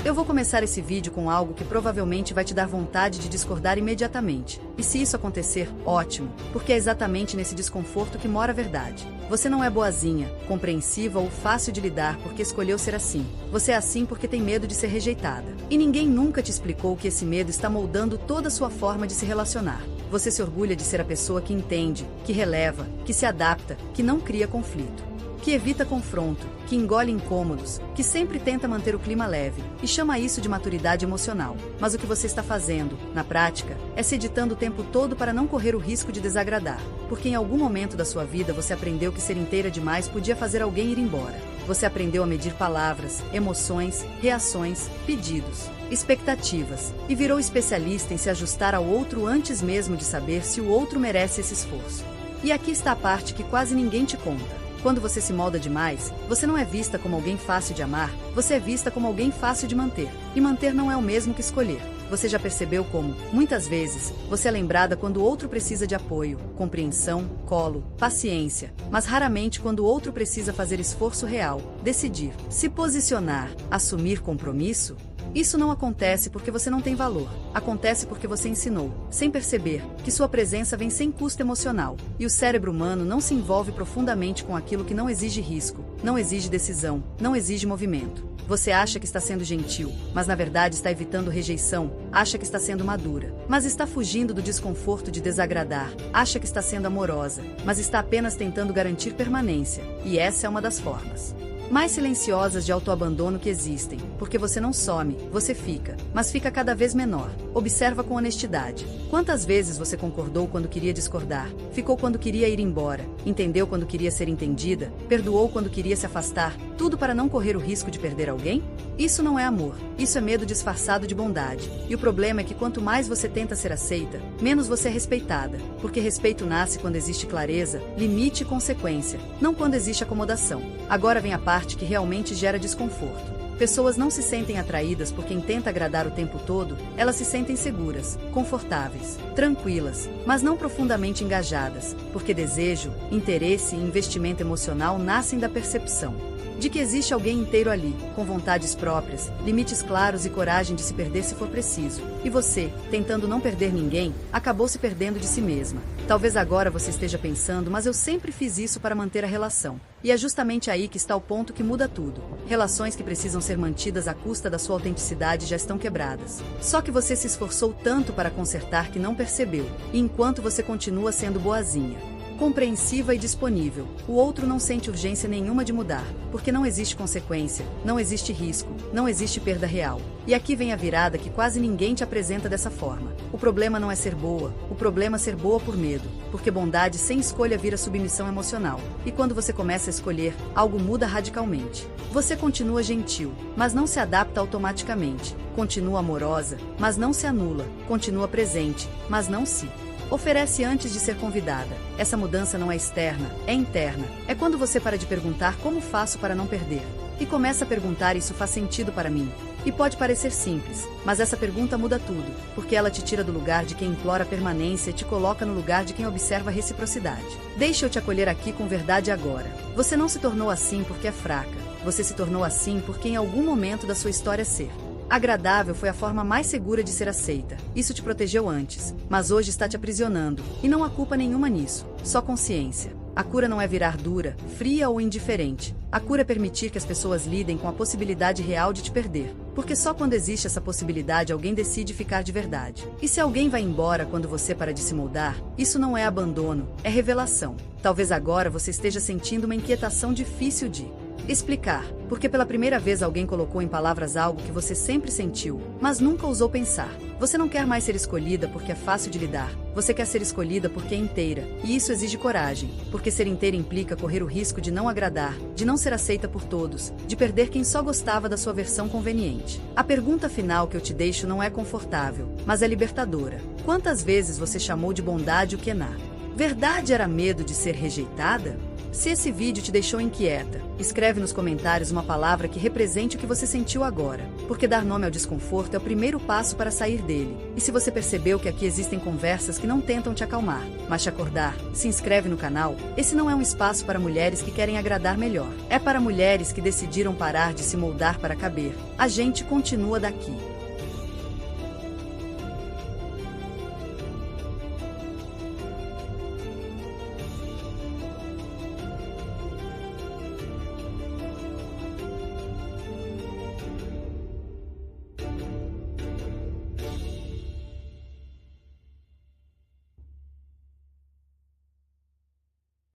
Eu vou começar esse vídeo com algo que provavelmente vai te dar vontade de discordar imediatamente. E se isso acontecer, ótimo, porque é exatamente nesse desconforto que mora a verdade. Você não é boazinha, compreensiva ou fácil de lidar porque escolheu ser assim. Você é assim porque tem medo de ser rejeitada. E ninguém nunca te explicou que esse medo está moldando toda a sua forma de se relacionar. Você se orgulha de ser a pessoa que entende, que releva, que se adapta, que não cria conflito, que evita confronto, que engole incômodos, que sempre tenta manter o clima leve, e chama isso de maturidade emocional. Mas o que você está fazendo, na prática, é se editando o tempo todo para não correr o risco de desagradar, porque em algum momento da sua vida você aprendeu que ser inteira demais podia fazer alguém ir embora. Você aprendeu a medir palavras, emoções, reações, pedidos, expectativas, e virou especialista em se ajustar ao outro antes mesmo de saber se o outro merece esse esforço. E aqui está a parte que quase ninguém te conta. Quando você se molda demais, você não é vista como alguém fácil de amar, você é vista como alguém fácil de manter. E manter não é o mesmo que escolher. Você já percebeu como, muitas vezes, você é lembrada quando o outro precisa de apoio, compreensão, colo, paciência, mas raramente quando o outro precisa fazer esforço real, decidir, se posicionar, assumir compromisso? Isso não acontece porque você não tem valor. Acontece porque você ensinou, sem perceber, que sua presença vem sem custo emocional. E o cérebro humano não se envolve profundamente com aquilo que não exige risco, não exige decisão, não exige movimento. Você acha que está sendo gentil, mas na verdade está evitando rejeição, acha que está sendo madura, mas está fugindo do desconforto de desagradar, acha que está sendo amorosa, mas está apenas tentando garantir permanência. E essa é uma das formas mais silenciosas de autoabandono que existem, porque você não some, você fica, mas fica cada vez menor. Observa com honestidade. Quantas vezes você concordou quando queria discordar, ficou quando queria ir embora, entendeu quando queria ser entendida, perdoou quando queria se afastar, tudo para não correr o risco de perder alguém? Isso não é amor, isso é medo disfarçado de bondade. E o problema é que quanto mais você tenta ser aceita, menos você é respeitada, porque respeito nasce quando existe clareza, limite e consequência, não quando existe acomodação. Agora vem a parte que realmente gera desconforto. Pessoas não se sentem atraídas por quem tenta agradar o tempo todo, elas se sentem seguras, confortáveis, tranquilas, mas não profundamente engajadas, porque desejo, interesse e investimento emocional nascem da percepção de que existe alguém inteiro ali, com vontades próprias, limites claros e coragem de se perder se for preciso. E você, tentando não perder ninguém, acabou se perdendo de si mesma. Talvez agora você esteja pensando, mas eu sempre fiz isso para manter a relação. E é justamente aí que está o ponto que muda tudo. Relações que precisam ser mantidas à custa da sua autenticidade já estão quebradas. Só que você se esforçou tanto para consertar que não percebeu. E enquanto você continua sendo boazinha, compreensiva e disponível, o outro não sente urgência nenhuma de mudar, porque não existe consequência, não existe risco, não existe perda real. E aqui vem a virada que quase ninguém te apresenta dessa forma. O problema não é ser boa, o problema é ser boa por medo, porque bondade sem escolha vira submissão emocional. E quando você começa a escolher, algo muda radicalmente. Você continua gentil, mas não se adapta automaticamente. Continua amorosa, mas não se anula. Continua presente, mas não se oferece antes de ser convidada. Essa mudança não é externa, é interna. É quando você para de perguntar como faço para não perder, e começa a perguntar isso faz sentido para mim. E pode parecer simples, mas essa pergunta muda tudo, porque ela te tira do lugar de quem implora permanência e te coloca no lugar de quem observa reciprocidade. Deixa eu te acolher aqui com verdade agora. Você não se tornou assim porque é fraca, você se tornou assim porque em algum momento da sua história ser agradável foi a forma mais segura de ser aceita. Isso te protegeu antes, mas hoje está te aprisionando. E não há culpa nenhuma nisso, só consciência. A cura não é virar dura, fria ou indiferente. A cura é permitir que as pessoas lidem com a possibilidade real de te perder. Porque só quando existe essa possibilidade alguém decide ficar de verdade. E se alguém vai embora quando você para de se moldar, isso não é abandono, é revelação. Talvez agora você esteja sentindo uma inquietação difícil de explicar, porque pela primeira vez alguém colocou em palavras algo que você sempre sentiu, mas nunca ousou pensar. Você não quer mais ser escolhida porque é fácil de lidar, você quer ser escolhida porque é inteira, e isso exige coragem, porque ser inteira implica correr o risco de não agradar, de não ser aceita por todos, de perder quem só gostava da sua versão conveniente. A pergunta final que eu te deixo não é confortável, mas é libertadora. Quantas vezes você chamou de bondade o que na verdade era medo de ser rejeitada? Se esse vídeo te deixou inquieta, escreve nos comentários uma palavra que represente o que você sentiu agora, porque dar nome ao desconforto é o primeiro passo para sair dele. E se você percebeu que aqui existem conversas que não tentam te acalmar, mas te acordar, se inscreve no canal. Esse não é um espaço para mulheres que querem agradar melhor. É para mulheres que decidiram parar de se moldar para caber. A gente continua daqui.